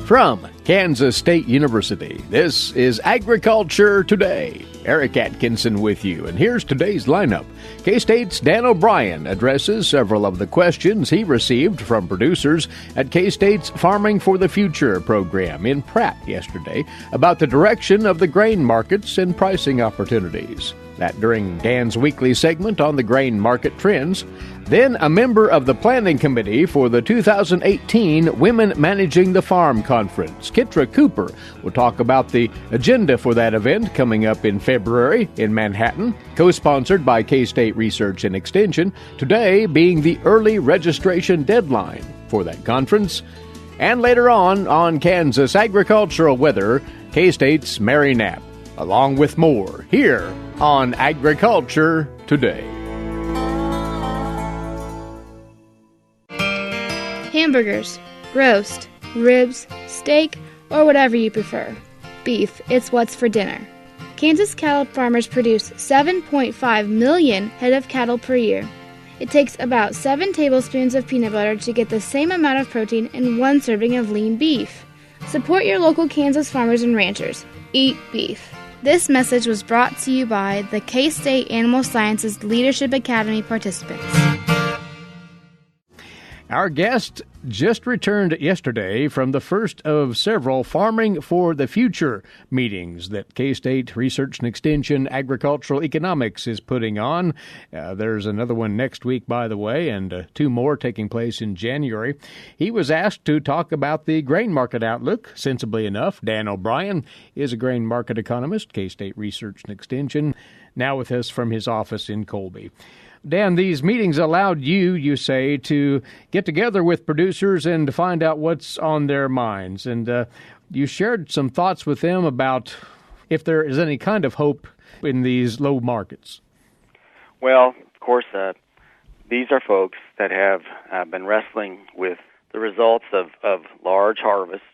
From Kansas State University, this is Agriculture Today. Eric Atkinson with you, and here's today's lineup. K-State's Dan O'Brien addresses several of the questions he received from producers at K-State's Farming for the Future program in Pratt yesterday about the direction of the grain markets and pricing opportunities. That during Dan's weekly segment on the grain market trends. Then a member of the planning committee for the 2018 Women Managing the Farm Conference, Kitra Cooper, will talk about the agenda for that event coming up in February in Manhattan, co-sponsored by K-State Research and Extension, today being the early registration deadline for that conference. And later on Kansas agricultural weather, K-State's Mary Knapp, along with more here on Agriculture Today. Hamburgers, roast, ribs, steak, or whatever you prefer. Beef, it's what's for dinner. Kansas cattle farmers produce 7.5 million head of cattle per year. It takes about 7 tablespoons of peanut butter to get the same amount of protein in 1 serving of lean beef. Support your local Kansas farmers and ranchers. Eat beef. This message was brought to you by the K-State Animal Sciences Leadership Academy participants. Our guest just returned yesterday from the first of several Farming for the Future meetings that K-State Research and Extension Agricultural Economics is putting on. There's another one next week, by the way, and 2 more taking place in January. He was asked to talk about the grain market outlook. Sensibly enough, Dan O'Brien is a grain market economist, K-State Research and Extension, now with us from his office in Colby. Dan, these meetings allowed you say, to get together with producers and to find out what's on their minds. And you shared some thoughts with them about if there is any kind of hope in these low markets. Well, of course, these are folks that have been wrestling with the results of large harvests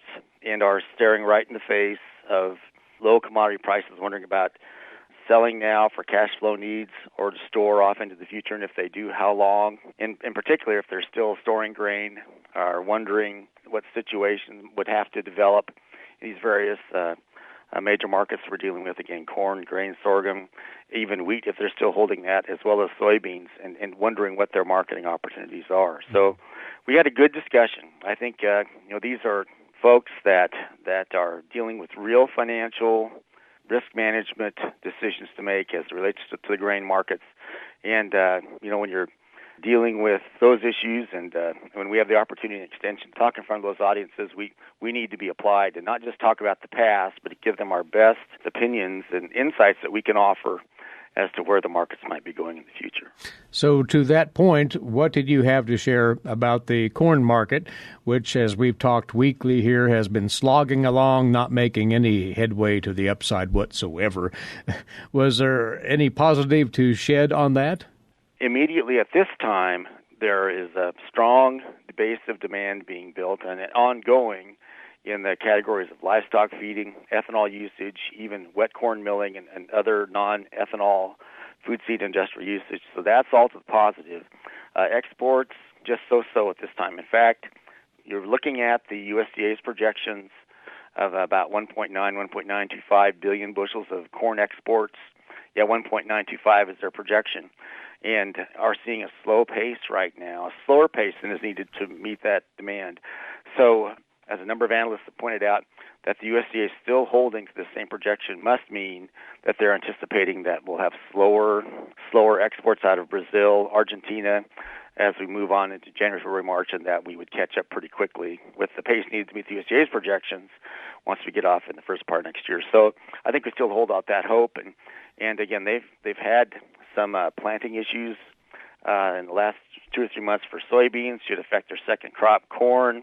and are staring right in the face of low commodity prices, wondering about selling now for cash flow needs or to store off into the future, and if they do, how long? In particular, if they're still storing grain, are wondering what situation would have to develop in these various major markets we're dealing with, again, corn, grain, sorghum, even wheat, if they're still holding that, as well as soybeans, and wondering what their marketing opportunities are. So we had a good discussion. I think these are folks that are dealing with real financial risk management decisions to make as it relates to the grain markets. And, when you're dealing with those issues and when we have the opportunity and extension to talk in front of those audiences, we need to be applied and not just talk about the past, but to give them our best opinions and insights that we can offer as to where the markets might be going in the future. So to that point, what did you have to share about the corn market, which, as we've talked weekly here, has been slogging along, not making any headway to the upside whatsoever? Was there any positive to shed on that? Immediately at this time, there is a strong base of demand being built and ongoing in the categories of livestock feeding, ethanol usage, even wet corn milling and other non-ethanol food seed industrial usage. So that's all to the positive. Exports, just so-so at this time. In fact, you're looking at the USDA's projections of about 1.925 billion bushels of corn exports. 1.925 is their projection, and are seeing a slow pace right now, a slower pace than is needed to meet that demand. So, as a number of analysts have pointed out, that the USDA is still holding to the same projection must mean that they're anticipating that we'll have slower exports out of Brazil, Argentina, as we move on into January, February, March, and that we would catch up pretty quickly with the pace needed to meet the USDA's projections once we get off in the first part of next year. So I think we still hold out that hope. And again, they've had some planting issues in the last 2 or 3 months for soybeans, should affect their second crop, corn,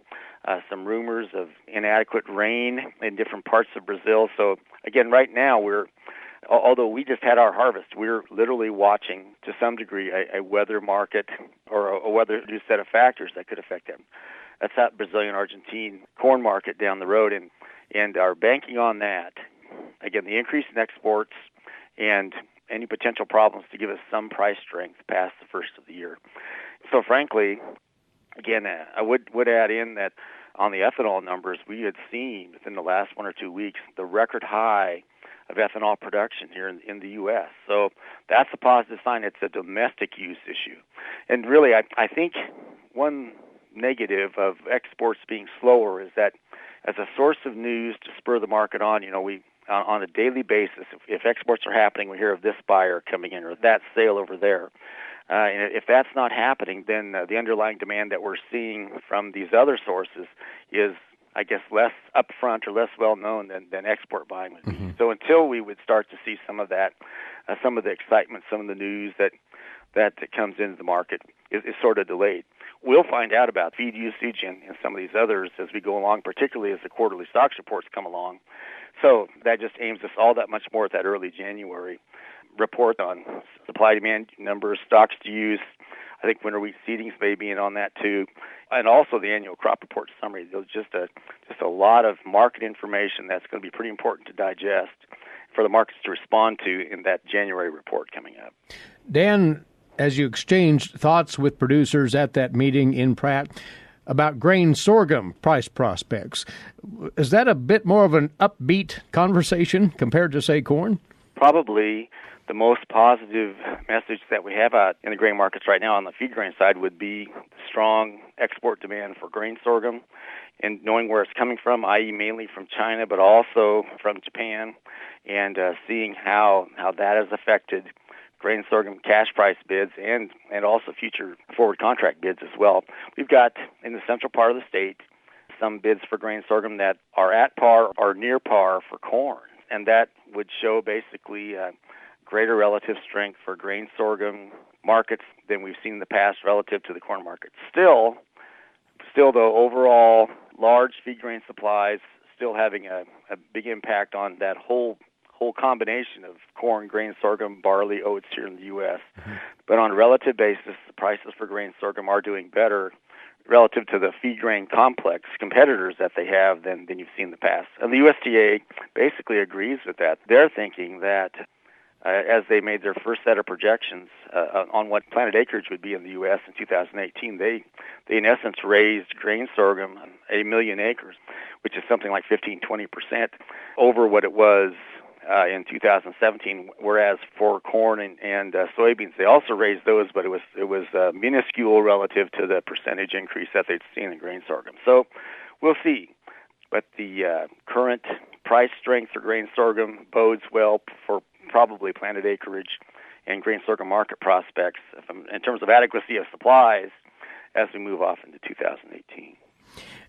some rumors of inadequate rain in different parts of Brazil. So again, right now although we just had our harvest, we're literally watching to some degree a weather market or a weather-induced set of factors that could affect them. That's that Brazilian-Argentine corn market down the road, and are banking on that. Again, the increase in exports and any potential problems to give us some price strength past the first of the year. So frankly, again, I would add in that on the ethanol numbers, we had seen within the last 1 or 2 weeks the record high of ethanol production here in the U.S. So that's a positive sign. It's a domestic use issue. And really, I think one negative of exports being slower is that as a source of news to spur the market on, we on a daily basis, if exports are happening, we hear of this buyer coming in or that sale over there. And if that's not happening, then the underlying demand that we're seeing from these other sources is, I guess, less upfront or less well-known than export buying would be. Mm-hmm. So until we would start to see some of that, some of the excitement, some of the news that comes into the market is sort of delayed. We'll find out about feed usage and some of these others as we go along, particularly as the quarterly stocks reports come along. So that just aims us all that much more at that early January report on supply-demand numbers, stocks to use. I think winter wheat seedings may be in on that too, and also the annual crop report summary. There's just a lot of market information that's going to be pretty important to digest for the markets to respond to in that January report coming up. Dan, as you exchanged thoughts with producers at that meeting in Pratt about grain sorghum price prospects, is that a bit more of an upbeat conversation compared to, say, corn? Probably the most positive message that we have out in the grain markets right now on the feed grain side would be the strong export demand for grain sorghum and knowing where it's coming from, i.e. mainly from China, but also from Japan, and seeing how that has affected grain sorghum cash price bids and also future forward contract bids as well. We've got, in the central part of the state, some bids for grain sorghum that are at par or near par for corn, and that would show basically greater relative strength for grain sorghum markets than we've seen in the past relative to the corn market. Still though, overall, large feed grain supplies still having a big impact on that whole combination of corn, grain, sorghum, barley, oats here in the U.S. Mm-hmm. But on a relative basis, the prices for grain sorghum are doing better relative to the feed grain complex competitors that they have than you've seen in the past. And the USDA basically agrees with that. They're thinking that as they made their first set of projections on what planted acreage would be in the U.S. in 2018, they in essence raised grain sorghum 1 million acres, which is something like 15-20% over what it was in 2017, whereas for corn and soybeans, they also raised those, but it was minuscule relative to the percentage increase that they'd seen in grain sorghum. So we'll see. But the current price strength for grain sorghum bodes well for probably planted acreage and grain sorghum market prospects in terms of adequacy of supplies as we move off into 2018.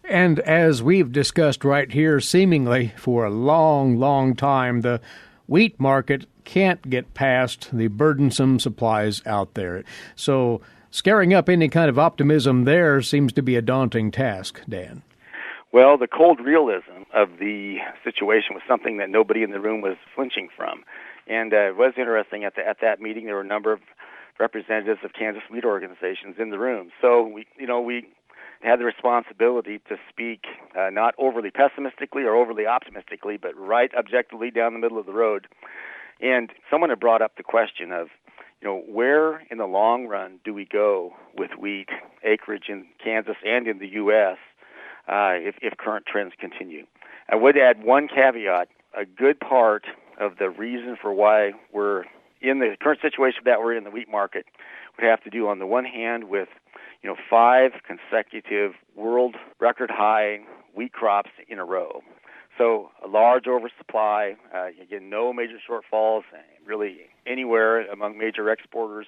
And as we've discussed right here, seemingly for a long, long time, the wheat market can't get past the burdensome supplies out there. So scaring up any kind of optimism there seems to be a daunting task, Dan. Well, the cold realism of the situation was something that nobody in the room was flinching from. And it was interesting at that meeting. There were a number of representatives of Kansas wheat organizations in the room. So we had the responsibility to speak not overly pessimistically or overly optimistically, but right objectively down the middle of the road. And someone had brought up the question of, where in the long run do we go with wheat acreage in Kansas and in the U.S. If current trends continue? I would add one caveat. A good part of the reason for why we're in the current situation that we're in the wheat market would have to do, on the one hand, with 5 consecutive world record high wheat crops in a row. So a large oversupply, again, no major shortfalls really anywhere among major exporters.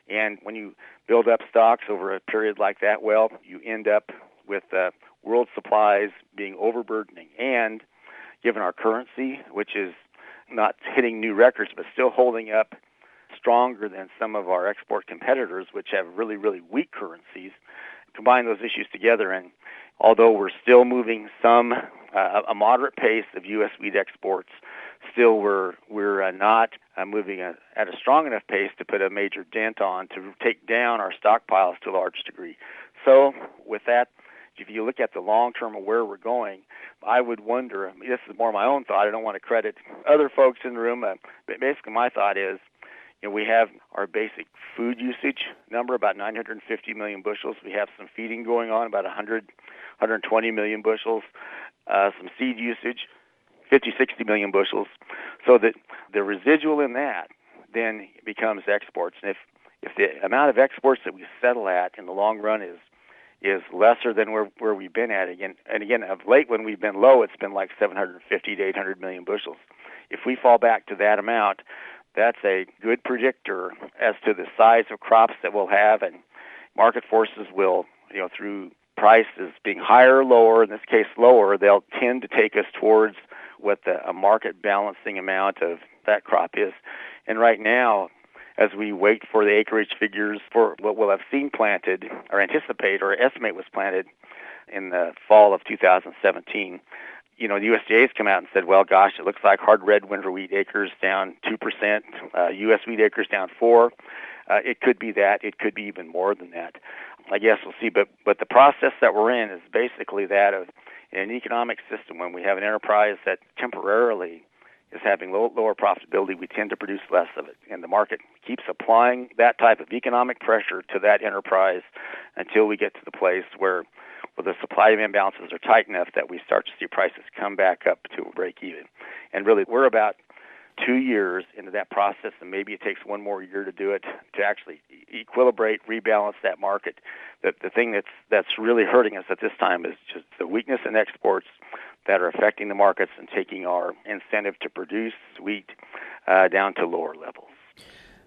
And when you build up stocks over a period like that, well, you end up with world supplies being overburdening. And given our currency, which is not hitting new records, but still holding up stronger than some of our export competitors, which have really, really weak currencies, combine those issues together, and although we're still moving a moderate pace of U.S. wheat exports, still we're not moving at a strong enough pace to put a major dent on to take down our stockpiles to a large degree. So with that, if you look at the long term of where we're going, I would wonder, this is more my own thought, I don't want to credit other folks in the room, but basically my thought is, We have our basic food usage number, about 950 million bushels. We have some feeding going on, about 120 million bushels. Some seed usage, 60 million bushels. So that the residual in that then becomes exports. And if the amount of exports that we settle at in the long run is lesser than where we've been at, again, of late when we've been low, it's been like 750 to 800 million bushels. If we fall back to that amount, that's a good predictor as to the size of crops that we'll have, and market forces will, through prices being higher or lower, in this case lower, they'll tend to take us towards what a market balancing amount of that crop is. And right now, as we wait for the acreage figures for what we'll have seen planted, or anticipate or estimate was planted in the fall of 2017, the USDA has come out and said, well, gosh, it looks like hard red winter wheat acres down 2%, U.S. wheat acres down 4%. It could be that. It could be even more than that. I guess we'll see. But the process that we're in is basically that of an economic system. When we have an enterprise that temporarily is having lower profitability, we tend to produce less of it. And the market keeps applying that type of economic pressure to that enterprise until we get to the place where the supply-demand balances are tight enough that we start to see prices come back up to a break-even. And really, we're about 2 years into that process, and maybe it takes one more year to do it, to actually equilibrate, rebalance that market. The thing that's really hurting us at this time is just the weakness in exports that are affecting the markets and taking our incentive to produce wheat down to lower levels.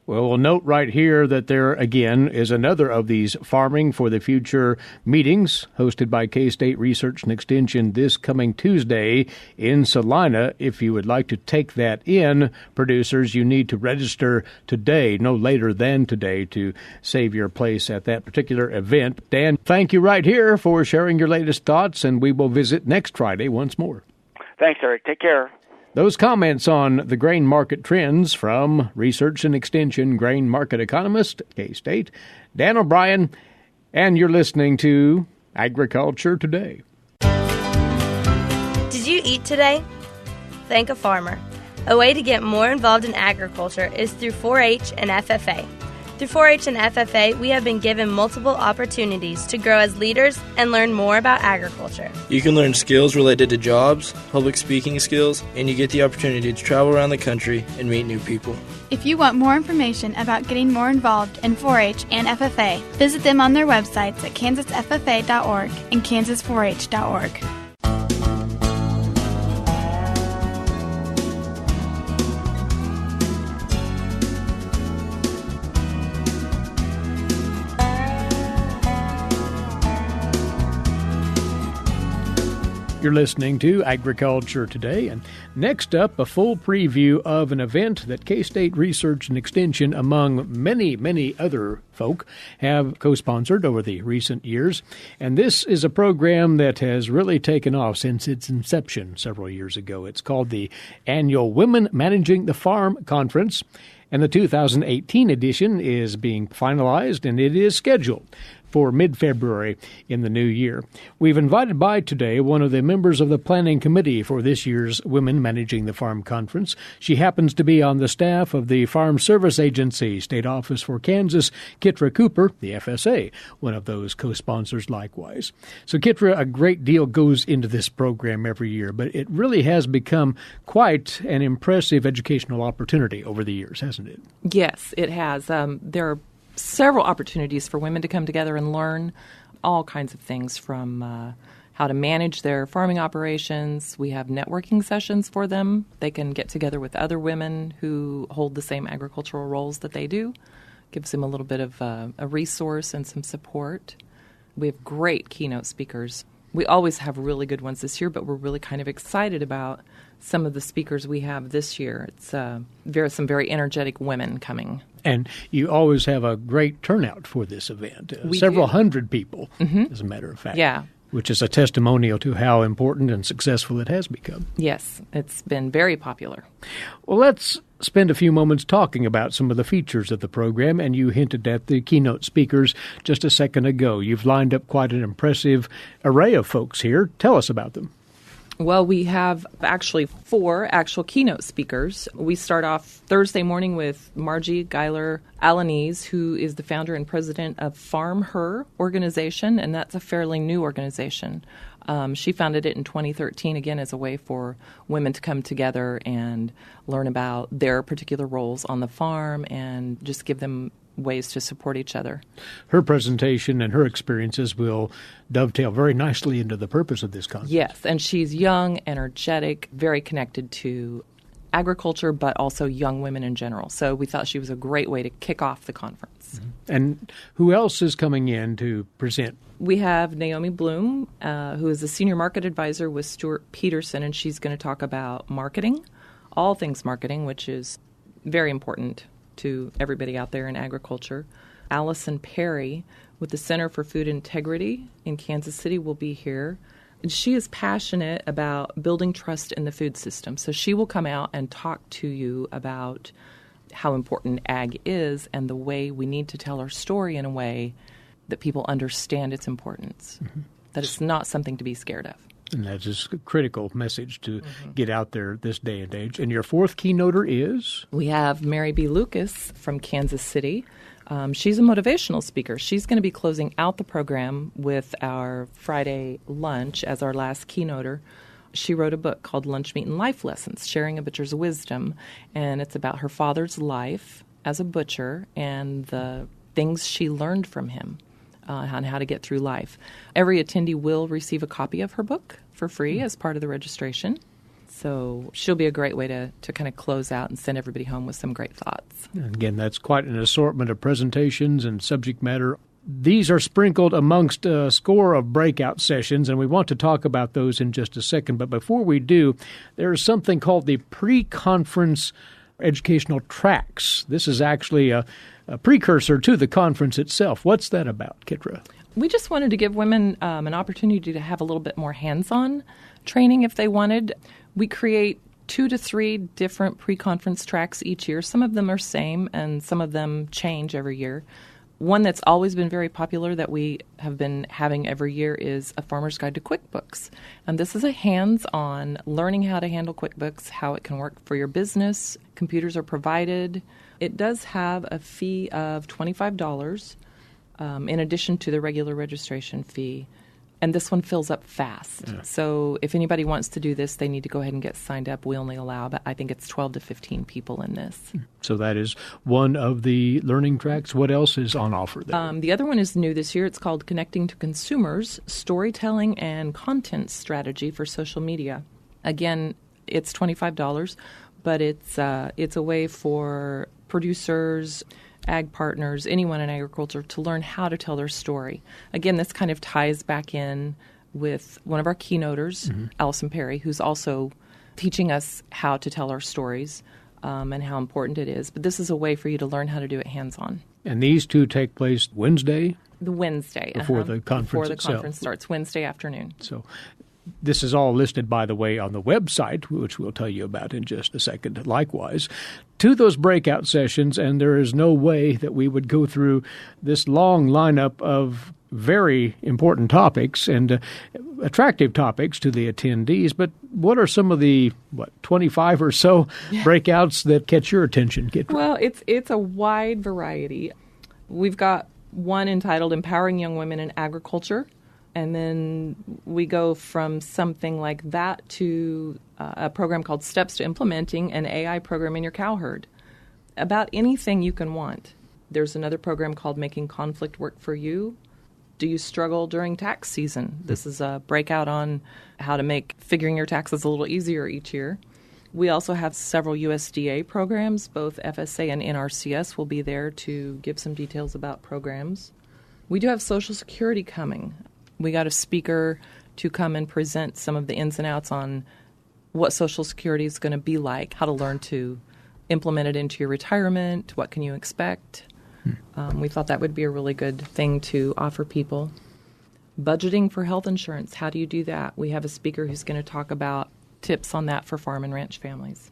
Well, we'll note right here that there, again, is another of these Farming for the Future meetings hosted by K-State Research and Extension this coming Tuesday in Salina. If you would like to take that in, producers, you need to register today, no later than today, to save your place at that particular event. Dan, thank you right here for sharing your latest thoughts, and we will visit next Friday once more. Thanks, Eric. Take care. Those comments on the grain market trends from Research and Extension grain market economist, K-State, Dan O'Brien, and you're listening to Agriculture Today. Did you eat today? Thank a farmer. A way to get more involved in agriculture is through 4-H and FFA. Through 4-H and FFA, we have been given multiple opportunities to grow as leaders and learn more about agriculture. You can learn skills related to jobs, public speaking skills, and you get the opportunity to travel around the country and meet new people. If you want more information about getting more involved in 4-H and FFA, visit them on their websites at kansasffa.org and kansas4h.org. You're listening to Agriculture Today, and next up, a full preview of an event that K-State Research and Extension, among many, many other folk, have co-sponsored over the recent years. And this is a program that has really taken off since its inception several years ago. It's called the annual Women Managing the Farm Conference, and the 2018 edition is being finalized, and it is scheduled for mid-February in the new year. We've invited by today one of the members of the planning committee for this year's Women Managing the Farm Conference. She happens to be on the staff of the Farm Service Agency, State Office for Kansas, Kitra Cooper, the FSA, one of those co-sponsors likewise. So, Kitra, a great deal goes into this program every year, but it really has become quite an impressive educational opportunity over the years, hasn't it? Yes, it has. There are several opportunities for women to come together and learn all kinds of things, from how to manage their farming operations. We have networking sessions for them. They can get together with other women who hold the same agricultural roles that they do. Gives them a little bit of a resource and some support. We have great keynote speakers. We always have really good ones this year, but we're really kind of excited about some of the speakers we have this year. It's some very energetic women coming. And you always have a great turnout for this event. Several hundred people, as a matter of fact. Yeah. Which is a testimonial to how important and successful it has become. Yes, it's been very popular. Well, let's spend a few moments talking about some of the features of the program, and you hinted at the keynote speakers just a second ago. You've lined up quite an impressive array of folks here. Tell us about them. Well, we have actually 4 actual keynote speakers. We start off Thursday morning with Margie Geiler-Alaniz, who is the founder and president of Farm Her organization, and that's a fairly new organization. She founded it in 2013, again, as a way for women to come together and learn about their particular roles on the farm and just give them ways to support each other. Her presentation and her experiences will dovetail very nicely into the purpose of this conference. Yes, and she's young, energetic, very connected to agriculture, but also young women in general. So we thought she was a great way to kick off the conference. Mm-hmm. And who else is coming in to present? We have Naomi Bloom, who is a senior market advisor with Stuart Peterson, and she's going to talk about marketing, all things marketing, which is very important to everybody out there in agriculture. Allison Perry with the Center for Food Integrity in Kansas City will be here. And she is passionate about building trust in the food system. So she will come out and talk to you about how important ag is and the way we need to tell our story in a way that people understand its importance, that it's not something to be scared of. And that's just a critical message to get out there this day and age. And your 4th keynoter is? We have Mary B. Lucas from Kansas City. She's a motivational speaker. She's going to be closing out the program with our Friday lunch as our last keynoter. She wrote a book called Lunch, Meat, and Life Lessons, Sharing a Butcher's Wisdom, and it's about her father's life as a butcher and the things she learned from him on how to get through life. Every attendee will receive a copy of her book for free as part of the registration. So she'll be a great way to kind of close out and send everybody home with some great thoughts. And again, that's quite an assortment of presentations and subject matter. These are sprinkled amongst a score of breakout sessions, and we want to talk about those in just a second. But before we do, there is something called the pre-conference educational tracks. This is actually a precursor to the conference itself. What's that about, Kitra? We just wanted to give women an opportunity to have a little bit more hands-on training if they wanted. We create 2 to 3 different pre-conference tracks each year. Some of them are same, and some of them change every year. One that's always been very popular that we have been having every year is A Farmer's Guide to QuickBooks. And this is a hands-on learning how to handle QuickBooks, how it can work for your business. Computers are provided. It does have a fee of $25 in addition to the regular registration fee. And this one fills up fast. Yeah. So if anybody wants to do this, they need to go ahead and get signed up. We only allow, I think it's 12 to 15 people in this. So that is one of the learning tracks. What else is on offer there? The other one is new this year. It's called Connecting to Consumers, Storytelling and Content Strategy for Social Media. Again, it's $25, but it's a way for producers, ag partners, anyone in agriculture to learn how to tell their story. Again, this kind of ties back in with one of our keynoters, Allison Perry, who's also teaching us how to tell our stories and how important it is. But this is a way for you to learn how to do it hands-on. And these 2 take place Wednesday? The Wednesday. Before the conference Before the itself. conference starts, Wednesday afternoon. So this is all listed, by the way, on the website, which we'll tell you about in just a second, likewise, to those breakout sessions, and there is no way that we would go through this long lineup of very important topics and attractive topics to the attendees. But what are some of the, 25 or so breakouts that catch your attention, Kitra? Well, it's a wide variety. We've got one entitled Empowering Young Women in Agriculture. And then we go from something like that to a program called Steps to Implementing an AI Program in Your Cow Herd. About anything you can want. There's another program called Making Conflict Work for You. Do you struggle during tax season? This is a breakout on how to make figuring your taxes a little easier each year. We also have several USDA programs. Both FSA and NRCS will be there to give some details about programs. We do have Social Security coming. We got a speaker to come and present some of the ins and outs on what Social Security is going to be like, how to learn to implement it into your retirement, what can you expect. We thought that would be a really good thing to offer people. Budgeting for health insurance, how do you do that? We have a speaker who's going to talk about tips on that for farm and ranch families.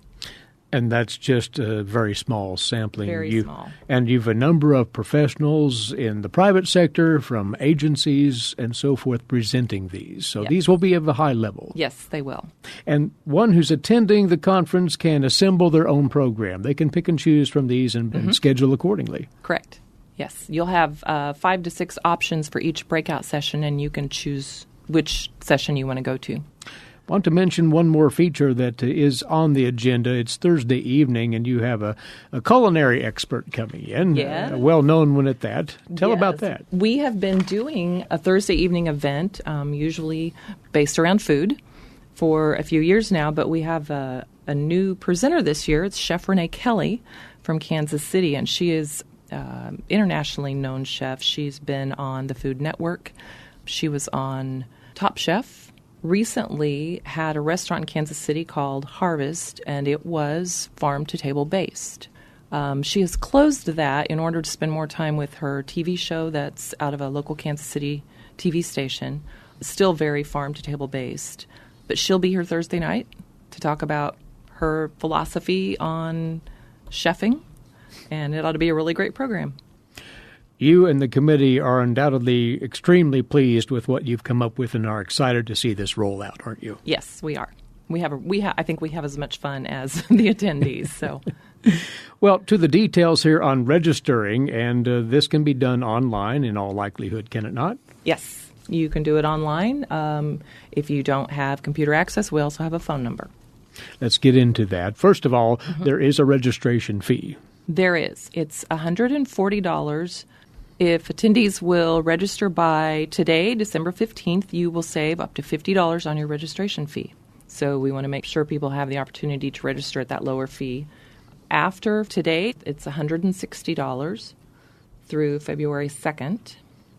And that's just a very small sampling. Very small. And you've a number of professionals in the private sector, from agencies and so forth, presenting these. So these will be of a high level. Yes, they will. And one who's attending the conference can assemble their own program. They can pick and choose from these and schedule accordingly. Correct. Yes. You'll have 5 to 6 options for each breakout session, and you can choose which session you want to go to. I want to mention one more feature that is on the agenda. It's Thursday evening, and you have a culinary expert coming in, a well-known one at that. Tell about that. We have been doing a Thursday evening event, usually based around food, for a few years now, but we have a new presenter this year. It's Chef Renee Kelly from Kansas City, and she is internationally known chef. She's been on the Food Network. She was on Top Chef. Recently had a restaurant in Kansas City called Harvest, and it was farm-to-table based. She has closed that in order to spend more time with her TV show that's out of a local Kansas City TV station, still very farm-to-table based. But she'll be here Thursday night to talk about her philosophy on chefing, and it ought to be a really great program. You and the committee are undoubtedly extremely pleased with what you've come up with and are excited to see this roll out, aren't you? Yes, we are. I think we have as much fun as the attendees. So, well, to the details here on registering, and this can be done online in all likelihood, can it not? Yes, you can do it online. If you don't have computer access, we also have a phone number. Let's get into that. First of all, there is a registration fee. There is. It's $140. If attendees will register by today, December 15th, you will save up to $50 on your registration fee. So we want to make sure people have the opportunity to register at that lower fee. After today, it's $160 through February 2nd.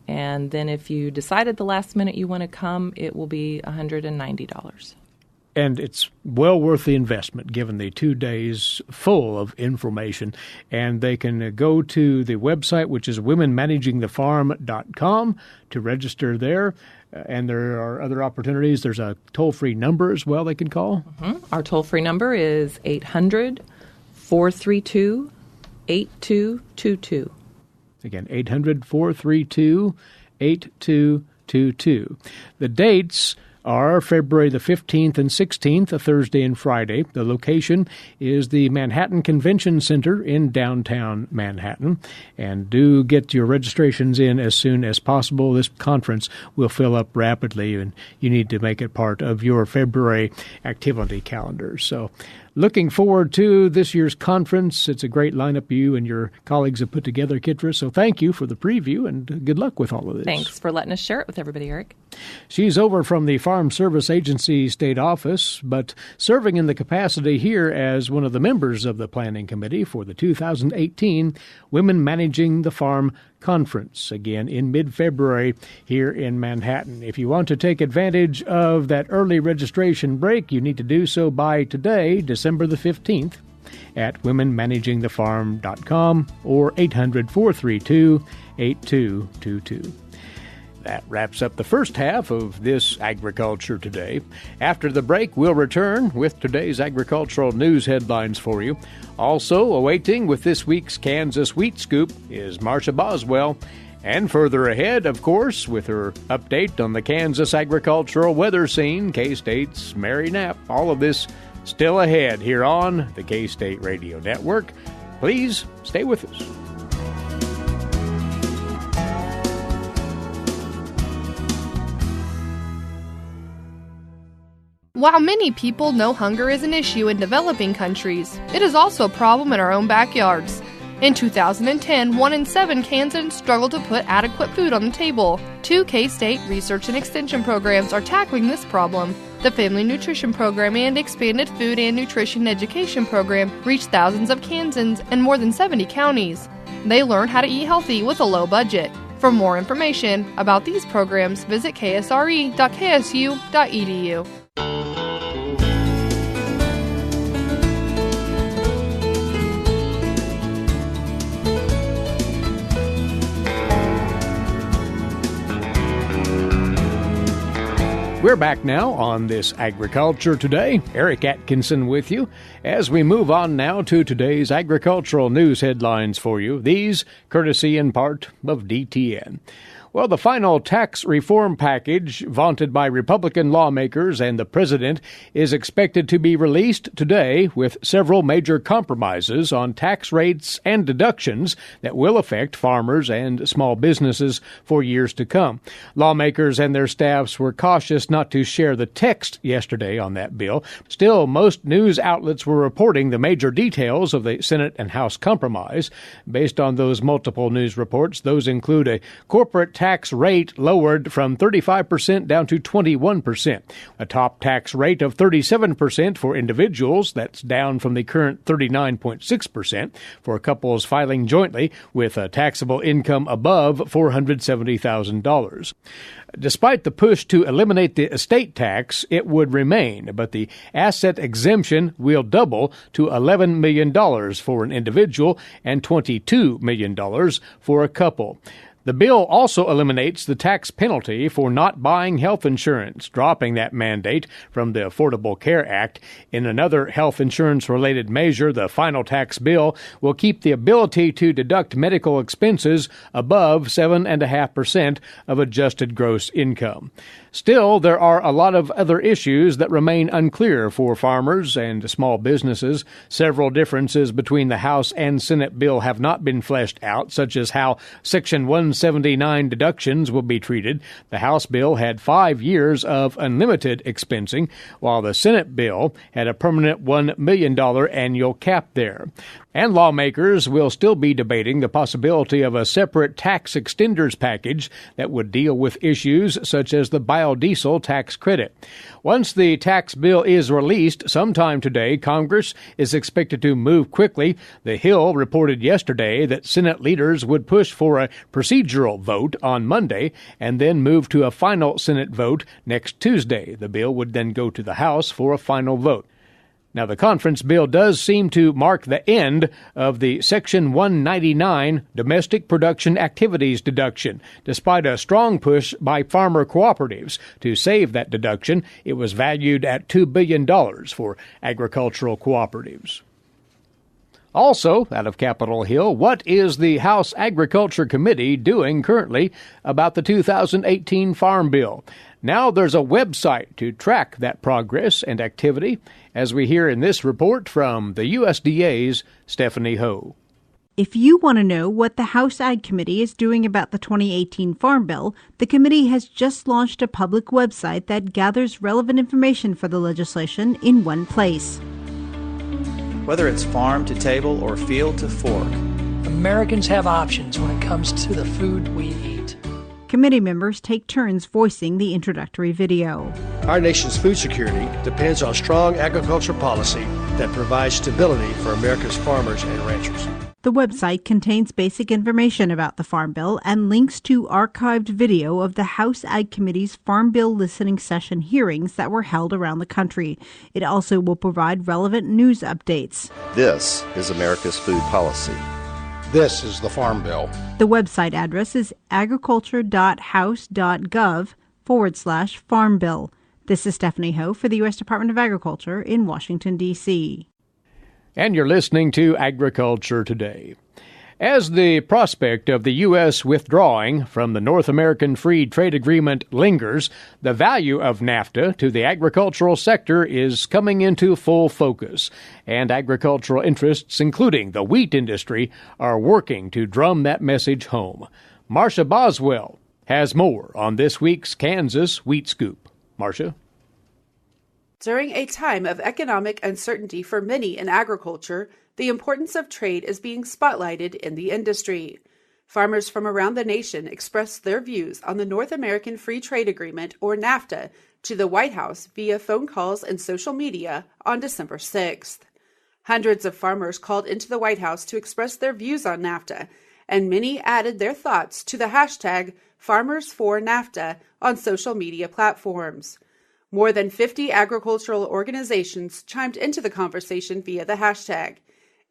And then if you decide at the last minute you want to come, it will be $190. And it's well worth the investment, given the 2 days full of information. And they can go to the website, which is womenmanagingthefarm.com, to register there. And there are other opportunities. There's a toll-free number as well they can call. Our toll-free number is 800-432-8222. Again, 800-432-8222. The dates are February the 15th and 16th, a Thursday and Friday. The location is the Manhattan Convention Center in downtown Manhattan. And do get your registrations in as soon as possible. This conference will fill up rapidly, and you need to make it part of your February activity calendar. So looking forward to this year's conference. It's a great lineup you and your colleagues have put together, Kitra. So thank you for the preview, and good luck with all of this. Thanks for letting us share it with everybody, Eric. She's over from the Farm Service Agency State Office, but serving in the capacity here as one of the members of the Planning Committee for the 2018 Women Managing the Farm Conference, again in mid-February here in Manhattan. If you want to take advantage of that early registration break, you need to do so by today, December the 15th, at womenmanagingthefarm.com or 800-432-8222. That wraps up the first half of this Agriculture Today. After the break, we'll return with today's agricultural news headlines for you. Also awaiting with this week's Kansas Wheat Scoop is Marcia Boswell. And further ahead, of course, with her update on the Kansas agricultural weather scene, K-State's Mary Knapp. All of this still ahead here on the K-State Radio Network. Please stay with us. While many people know hunger is an issue in developing countries, it is also a problem in our own backyards. In 2010, 1 in 7 Kansans struggled to put adequate food on the table. 2 K-State research and extension programs are tackling this problem. The Family Nutrition Program and Expanded Food and Nutrition Education Program reach thousands of Kansans in more than 70 counties. They learn how to eat healthy with a low budget. For more information about these programs, visit ksre.ksu.edu. We're back now on this Agriculture Today. Eric Atkinson with you as we move on now to today's agricultural news headlines for you. These courtesy in part of DTN. Well, the final tax reform package vaunted by Republican lawmakers and the president is expected to be released today with several major compromises on tax rates and deductions that will affect farmers and small businesses for years to come. Lawmakers and their staffs were cautious not to share the text yesterday on that bill. Still, most news outlets were reporting the major details of the Senate and House compromise. Based on those multiple news reports, those include a corporate tax rate lowered from 35% down to 21%. A top tax rate of 37% for individuals, that's down from the current 39.6% for couples filing jointly with a taxable income above $470,000. Despite the push to eliminate the estate tax, it would remain, but the asset exemption will double to $11 million for an individual and $22 million for a couple. The bill also eliminates the tax penalty for not buying health insurance, dropping that mandate from the Affordable Care Act. In another health insurance-related measure, the final tax bill will keep the ability to deduct medical expenses above 7.5% of adjusted gross income. Still, there are a lot of other issues that remain unclear for farmers and small businesses. Several differences between the House and Senate bill have not been fleshed out, such as how Section 179 deductions will be treated. The House bill had 5 years of unlimited expensing, while the Senate bill had a permanent $1 million annual cap there. And lawmakers will still be debating the possibility of a separate tax extenders package that would deal with issues such as the biodiesel tax credit. Once the tax bill is released sometime today, Congress is expected to move quickly. The Hill reported yesterday that Senate leaders would push for a procedural vote on Monday and then move to a final Senate vote next Tuesday. The bill would then go to the House for a final vote. Now, the conference bill does seem to mark the end of the Section 199 domestic production activities deduction. Despite a strong push by farmer cooperatives to save that deduction, it was valued at $2 billion for agricultural cooperatives. Also, out of Capitol Hill, what is the House Agriculture Committee doing currently about the 2018 Farm Bill? Now there's a website to track that progress and activity, as we hear in this report from the USDA's Stephanie Ho. If you want to know what the House Ag Committee is doing about the 2018 Farm Bill, the committee has just launched a public website that gathers relevant information for the legislation in one place. Whether it's farm to table or field to fork, Americans have options when it comes to the food we eat. Committee members take turns voicing the introductory video. Our nation's food security depends on strong agriculture policy that provides stability for America's farmers and ranchers. The website contains basic information about the Farm Bill and links to archived video of the House Ag Committee's Farm Bill listening session hearings that were held around the country. It also will provide relevant news updates. This is America's food policy. This is the Farm Bill. The website address is agriculture.house.gov/Farm Bill. This is Stephanie Ho for the U.S. Department of Agriculture in Washington, D.C. And you're listening to Agriculture Today. As the prospect of the U.S. withdrawing from the North American Free Trade Agreement lingers, the value of NAFTA to the agricultural sector is coming into full focus, and agricultural interests, including the wheat industry, are working to drum that message home. Marcia Boswell has more on this week's Kansas Wheat Scoop. Marcia? During a time of economic uncertainty for many in agriculture, the importance of trade is being spotlighted in the industry. Farmers from around the nation expressed their views on the North American Free Trade Agreement, or NAFTA, to the White House via phone calls and social media on December 6th. Hundreds of farmers called into the White House to express their views on NAFTA, and many added their thoughts to the hashtag #FarmersForNAFTA on social media platforms. More than 50 agricultural organizations chimed into the conversation via the hashtag.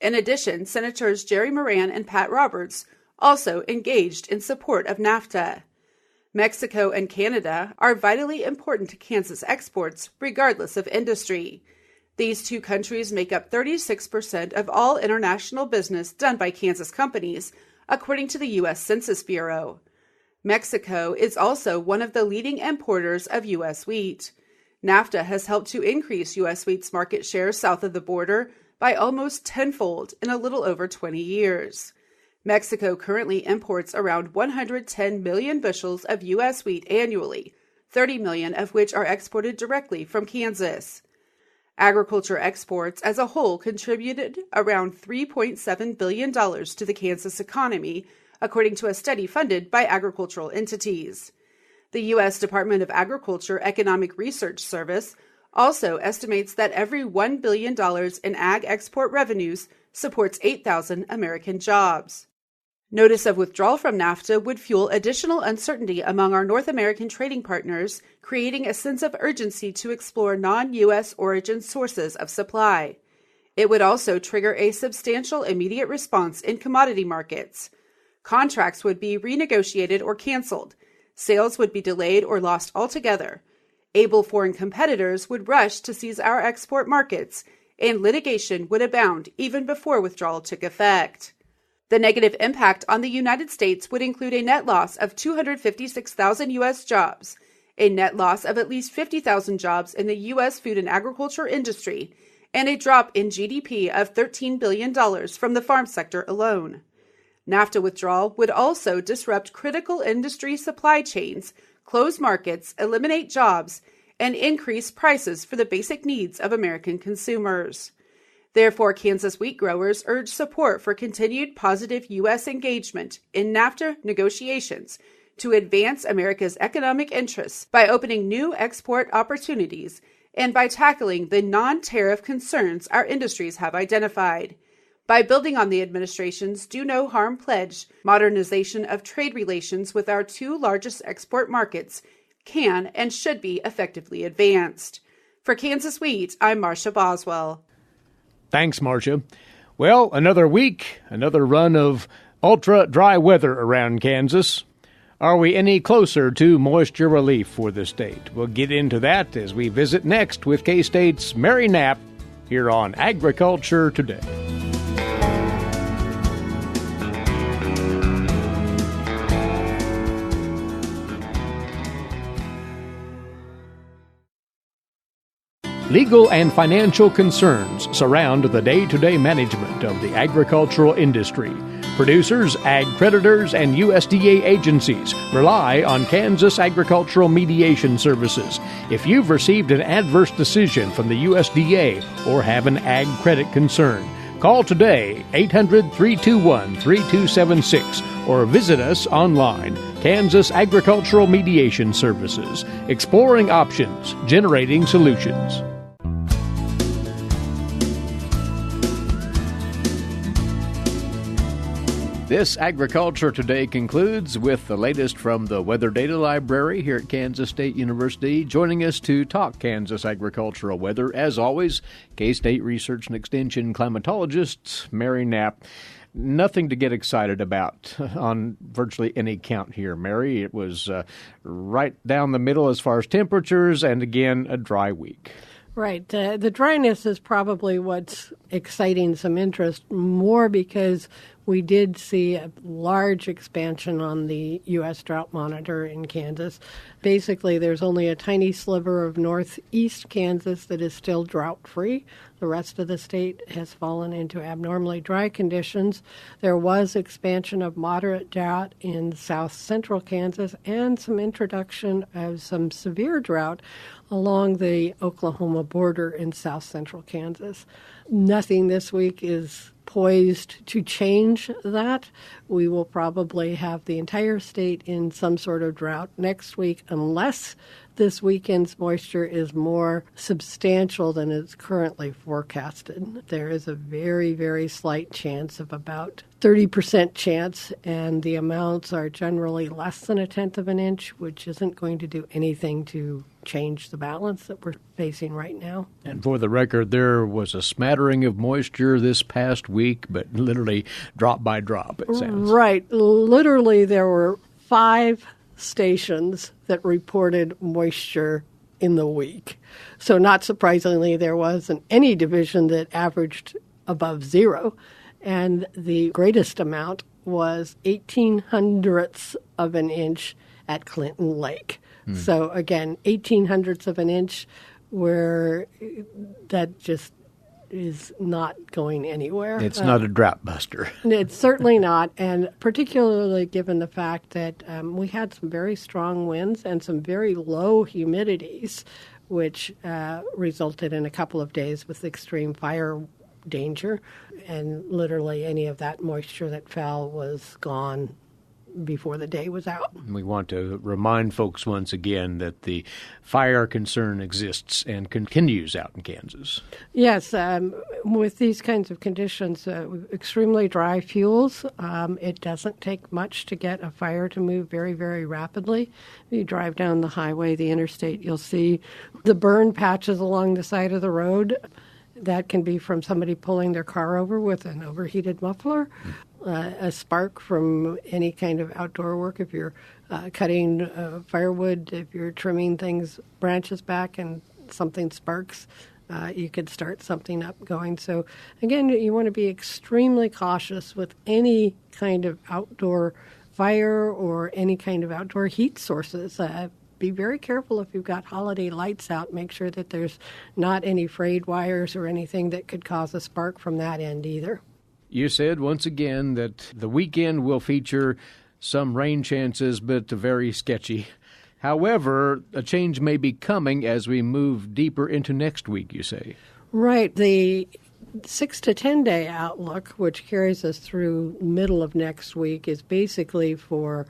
In addition, Senators Jerry Moran and Pat Roberts also engaged in support of NAFTA. Mexico and Canada are vitally important to Kansas exports, regardless of industry. These two countries make up 36% of all international business done by Kansas companies, according to the U.S. Census Bureau. Mexico is also one of the leading importers of U.S. wheat. NAFTA has helped to increase U.S. wheat's market share south of the border by almost tenfold in a little over 20 years. Mexico currently imports around 110 million bushels of U.S. wheat annually, 30 million of which are exported directly from Kansas. Agriculture exports as a whole contributed around $3.7 billion to the Kansas economy, according to a study funded by agricultural entities. The U.S. Department of Agriculture Economic Research Service also estimates that every $1 billion in ag export revenues supports 8,000 American jobs. Notice of withdrawal from NAFTA would fuel additional uncertainty among our North American trading partners, creating a sense of urgency to explore non-U.S. origin sources of supply. It would also trigger a substantial immediate response in commodity markets. Contracts would be renegotiated or canceled. Sales would be delayed or lost altogether. Able foreign competitors would rush to seize our export markets, and litigation would abound even before withdrawal took effect. The negative impact on the United States would include a net loss of 256,000 U.S. jobs, a net loss of at least 50,000 jobs in the U.S. food and agriculture industry, and a drop in GDP of $13 billion from the farm sector alone. NAFTA withdrawal would also disrupt critical industry supply chains, close markets, eliminate jobs, and increase prices for the basic needs of American consumers. Therefore, Kansas wheat growers urge support for continued positive U.S. engagement in NAFTA negotiations to advance America's economic interests by opening new export opportunities and by tackling the non-tariff concerns our industries have identified. By building on the administration's Do No Harm pledge, modernization of trade relations with our two largest export markets can and should be effectively advanced. For Kansas Wheat, I'm Marcia Boswell. Thanks, Marcia. Well, another week, another run of ultra-dry weather around Kansas. Are we any closer to moisture relief for the state? We'll get into that as we visit next with K-State's Mary Knapp here on Agriculture Today. Legal and financial concerns surround the day-to-day management of the agricultural industry. Producers, ag creditors, and USDA agencies rely on Kansas Agricultural Mediation Services. If you've received an adverse decision from the USDA or have an ag credit concern, call today 800-321-3276 or visit us online. Kansas Agricultural Mediation Services, exploring options, generating solutions. This Agriculture Today concludes with the latest from the Weather Data Library here at Kansas State University. Joining us to talk Kansas agricultural weather, as always, K-State Research and Extension climatologist Mary Knapp. Nothing to get excited about on virtually any count here, Mary. It was right down the middle as far as temperatures, and again, a dry week. Right. The dryness is probably what's exciting some interest more because we did see a large expansion on the U.S. Drought Monitor in Kansas. Basically, there's only a tiny sliver of northeast Kansas that is still drought-free. The rest of the state has fallen into abnormally dry conditions. There was expansion of moderate drought in south central Kansas and some introduction of some severe drought along the Oklahoma border in south central Kansas. Nothing this week is poised to change that. We will probably have the entire state in some sort of drought next week unless this weekend's moisture is more substantial than is currently forecasted. There is a very, very slight chance of about 30% chance, and the amounts are generally less than a tenth of an inch, which isn't going to do anything to change the balance that we're facing right now. And for the record, there was a smattering of moisture this past week, but literally drop by drop, it sounds. Right. Literally, there were 5 stations that reported moisture in the week. So not surprisingly, there wasn't any division that averaged above zero. And the greatest amount was 1800ths of an inch at Clinton Lake. So again, 1800ths of an inch, where that just is not going anywhere. It's not a drought buster. It's certainly not, and particularly given the fact that we had some very strong winds and some very low humidities, which resulted in a couple of days with extreme fire danger, and literally any of that moisture that fell was gone before the day was out. We want to remind folks once again that the fire concern exists and continues out in Kansas. Yes, with these kinds of conditions, extremely dry fuels, it doesn't take much to get a fire to move very, very rapidly. You drive down the highway, the interstate, you'll see the burn patches along the side of the road. That can be from somebody pulling their car over with an overheated muffler, a spark from any kind of outdoor work. If you're cutting firewood, if you're trimming things, branches back, and something sparks, you could start something up going. So, again, you want to be extremely cautious with any kind of outdoor fire or any kind of outdoor heat sources. Be very careful if you've got holiday lights out. Make sure that there's not any frayed wires or anything that could cause a spark from that end either. You said once again that the weekend will feature some rain chances, but very sketchy. However, a change may be coming as we move deeper into next week, you say. Right. The 6 to 10 day outlook, which carries us through middle of next week, is basically for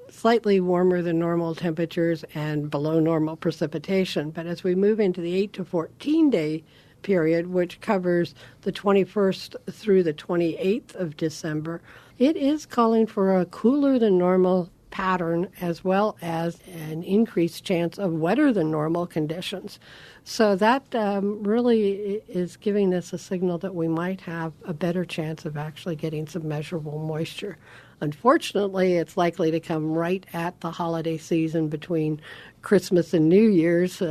slightly warmer than normal temperatures and below normal precipitation. But as we move into the 8 to 14 day period, which covers the 21st through the 28th of December, it is calling for a cooler than normal pattern as well as an increased chance of wetter than normal conditions. So that really is giving us a signal that we might have a better chance of actually getting some measurable moisture. Unfortunately, it's likely to come right at the holiday season between Christmas and New Year's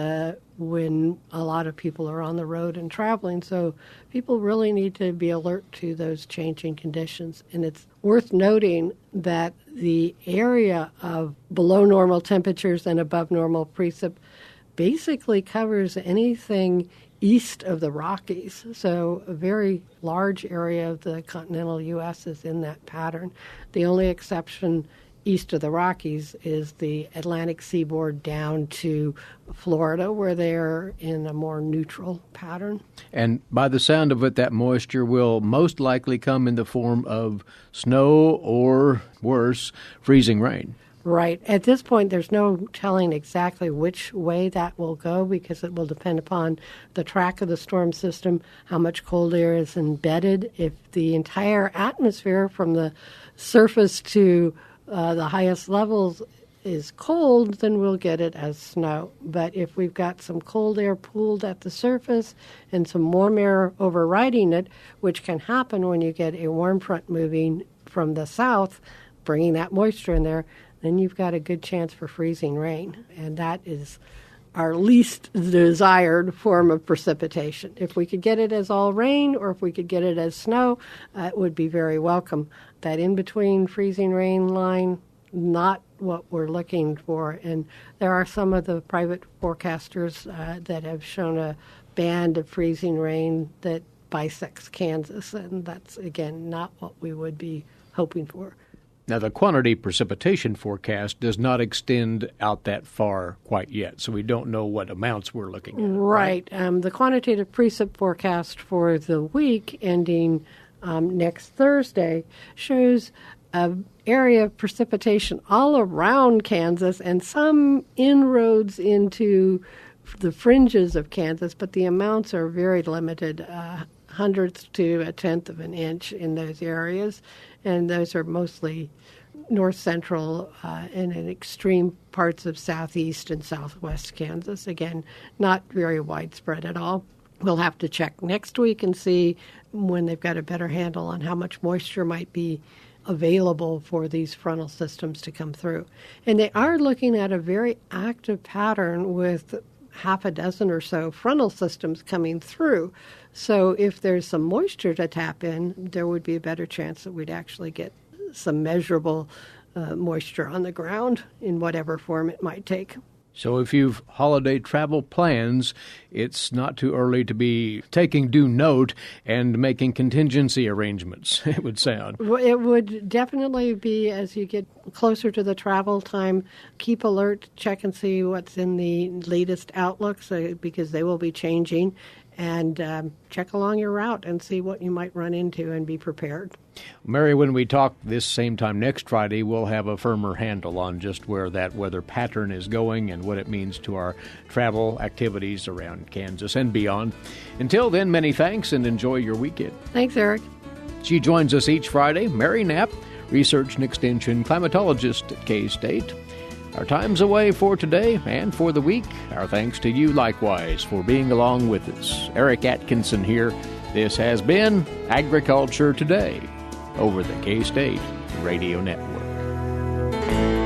when a lot of people are on the road and traveling. So people really need to be alert to those changing conditions. And it's worth noting that the area of below normal temperatures and above normal precip basically covers anything east of the Rockies. So a very large area of the continental U.S. is in that pattern. The only exception east of the Rockies is the Atlantic seaboard down to Florida, where they're in a more neutral pattern. And by the sound of it, that moisture will most likely come in the form of snow or, worse, freezing rain. Right. At this point, there's no telling exactly which way that will go because it will depend upon the track of the storm system, how much cold air is embedded. If the entire atmosphere from the surface to the highest levels is cold, then we'll get it as snow. But if we've got some cold air pooled at the surface and some warm air overriding it, which can happen when you get a warm front moving from the south, bringing that moisture in there, then you've got a good chance for freezing rain. And that is our least desired form of precipitation. If we could get it as all rain or if we could get it as snow, it would be very welcome. That in-between freezing rain line, not what we're looking for. And there are some of the private forecasters that have shown a band of freezing rain that bisects Kansas, and that's, again, not what we would be hoping for. Now, the quantity precipitation forecast does not extend out that far quite yet, so we don't know what amounts we're looking at. Right. The quantitative precip forecast for the week ending next Thursday shows an area of precipitation all around Kansas and some inroads into the fringes of Kansas, but the amounts are very limited, hundredths to a tenth of an inch in those areas, and those are mostly north central and in extreme parts of southeast and southwest Kansas. Again, not very widespread at all. We'll have to check next week and see when they've got a better handle on how much moisture might be available for these frontal systems to come through. And they are looking at a very active pattern with half a dozen or so frontal systems coming through. So if there's some moisture to tap in, there would be a better chance that we'd actually get some measurable moisture on the ground in whatever form it might take. So if you've holiday travel plans, it's not too early to be taking due note and making contingency arrangements, it would sound. It would definitely be, as you get closer to the travel time, keep alert, check and see what's in the latest outlooks, because they will be changing, and check along your route and see what you might run into and be prepared. Mary, when we talk this same time next Friday, we'll have a firmer handle on just where that weather pattern is going and what it means to our travel activities around Kansas and beyond. Until then, many thanks and enjoy your weekend. Thanks, Eric. She joins us each Friday, Mary Knapp, Research and Extension climatologist at K-State. Our time's away for today and for the week. Our thanks to you likewise for being along with us. Eric Atkinson here. This has been Agriculture Today over the K-State Radio Network.